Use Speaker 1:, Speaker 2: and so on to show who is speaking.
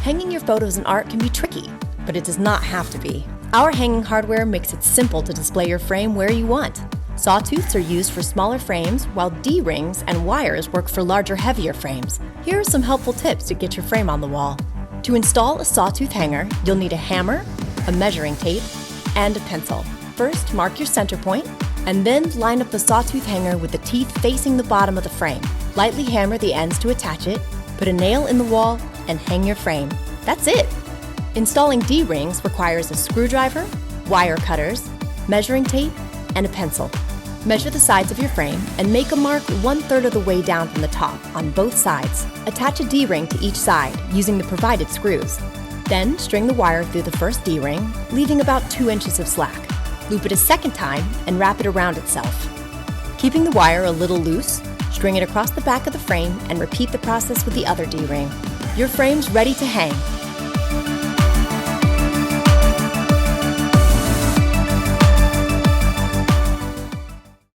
Speaker 1: Hanging your photos and art can be tricky, but it does not have to be. Our hanging hardware makes it simple to display your frame where you want. Sawtooths are used for smaller frames, while D-rings and wires work for larger, heavier frames. Here are some helpful tips to get your frame on the wall. To install a sawtooth hanger, you'll need a hammer, a measuring tape, and a pencil. First, mark your center point, and then line up the sawtooth hanger with the teeth facing the bottom of the frame. Lightly hammer the ends to attach it, put a nail in the wall, and hang your frame. That's it! Installing D-rings requires a screwdriver, wire cutters, measuring tape, and a pencil. Measure the sides of your frame and make a mark 1/3 of the way down from the top on both sides. Attach a D-ring to each side using the provided screws. Then string the wire through the first D-ring, leaving about 2 inches of slack. Loop it a second time and wrap it around itself. Keeping the wire a little loose, string it across the back of the frame and repeat the process with the other D-ring. Your frame's ready to hang.